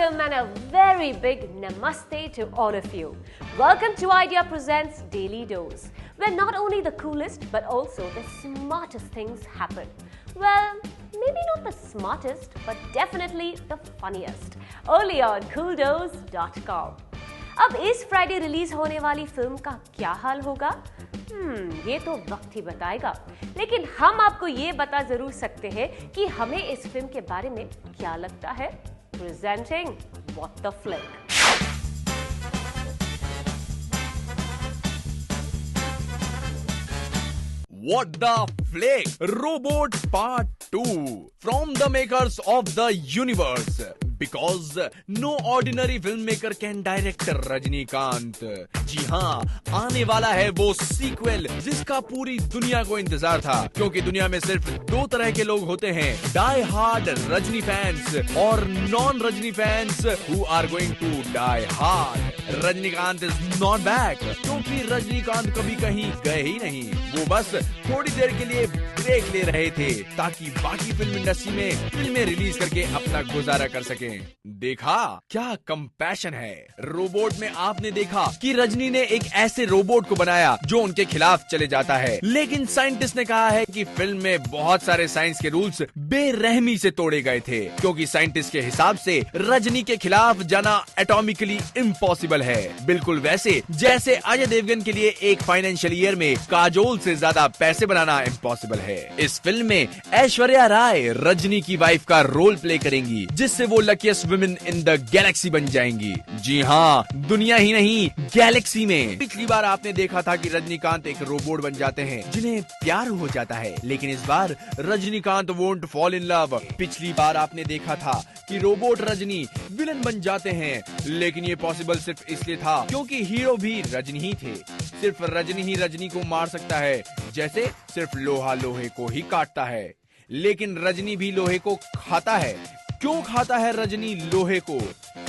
welcome and a very big namaste to all of you. Welcome to Idea Presents Daily Dose, where not only the coolest but also the smartest things happen. Well, maybe not the smartest, but definitely the funniest. Only on CoolDose.com. अब इस Friday release होने वाली film का क्या हाल होगा? ये तो वक्त ही बताएगा। लेकिन हम आपको ये बता जरूर सकते हैं कि हमें इस फिल्म के बारे में क्या लगता है। Presenting what the flick. What the Flick? Robot Part 2 from the makers of the universe. Because no ordinary filmmaker can direct Rajinikanth. जी हाँ, आने वाला है वो सीक्वल जिसका पूरी दुनिया को इंतजार था, क्योंकि दुनिया में सिर्फ दो तरह के लोग होते हैं, डाई हार्ड रजनी फैंस और non Rajni fans who are going to die hard. Rajinikanth is not back, क्योंकि रजनीकांत कभी कहीं गए ही नहीं। वो बस थोड़ी देर के लिए ब्रेक ले रहे थे ताकि बाकी फिल्म इंडस्ट्री में फिल्में रिलीज करके अपना गुजारा कर सके। देखा क्या कंपैशन है। रोबोट में आपने देखा कि रजनी ने एक ऐसे रोबोट को बनाया जो उनके खिलाफ चले जाता है, लेकिन साइंटिस्ट ने कहा है कि फिल्म में बहुत सारे साइंस के रूल्स बेरहमी से तोड़े गए थे, क्योंकि साइंटिस्ट के हिसाब से रजनी के खिलाफ जाना एटॉमिकली इम्पॉसिबल है। बिल्कुल वैसे जैसे अजय देवगन के लिए एक फाइनेंशियल ईयर में काजोल से ज्यादा पैसे बनाना इम्पॉसिबल है। इस फिल्म में ऐश्वर्या राय रजनी की वाइफ का रोल प्ले करेंगी, जिससे वो luckiest women in the Galaxy बन जाएंगी। जी हाँ, दुनिया ही नहीं गैलेक्सी में। पिछली बार आपने देखा था कि रजनीकांत एक रोबोट बन जाते हैं जिन्हें प्यार हो जाता है, लेकिन इस बार Rajinikanth won't fall in love. पिछली बार आपने देखा था कि रोबोट रजनी विलन बन जाते हैं, लेकिन ये पॉसिबल सिर्फ इसलिए था क्योंकि हीरो भी रजनी ही थे। सिर्फ रजनी ही रजनी को मार सकता है, जैसे सिर्फ लोहा लोहे को ही काटता है, लेकिन रजनी भी लोहे को खाता है। क्यों खाता है रजनी लोहे को?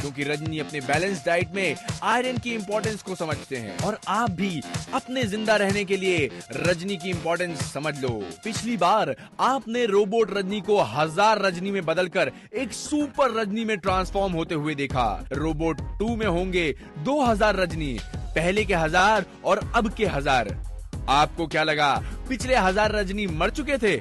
क्योंकि रजनी अपने बैलेंस डाइट में आयरन की इंपॉर्टेंस को समझते हैं, और आप भी अपने जिंदा रहने के लिए रजनी की इंपॉर्टेंस समझ लो। पिछली बार आपने रोबोट रजनी को 1000 रजनी में बदलकर एक सुपर रजनी में ट्रांसफॉर्म होते हुए देखा। रोबोट 2 में होंगे 2000 रजनी, पहले के 1000 और अब के 1000। आपको क्या लगा पिछले 1000 रजनी मर चुके थे?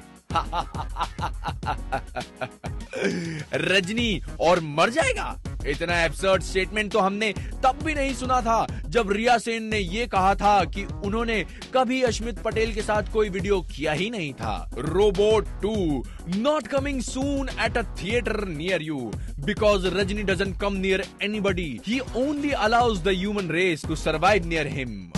रजनी और मर जाएगा? इतना एब्सर्ड स्टेटमेंट तो हमने तब भी नहीं सुना था जब रिया सेन ने ये कहा था कि उन्होंने कभी अश्मित पटेल के साथ कोई वीडियो किया ही नहीं था। Robot 2 not coming soon at a theatre near you because Rajni doesn't come near anybody, he only allows the human race to survive near him.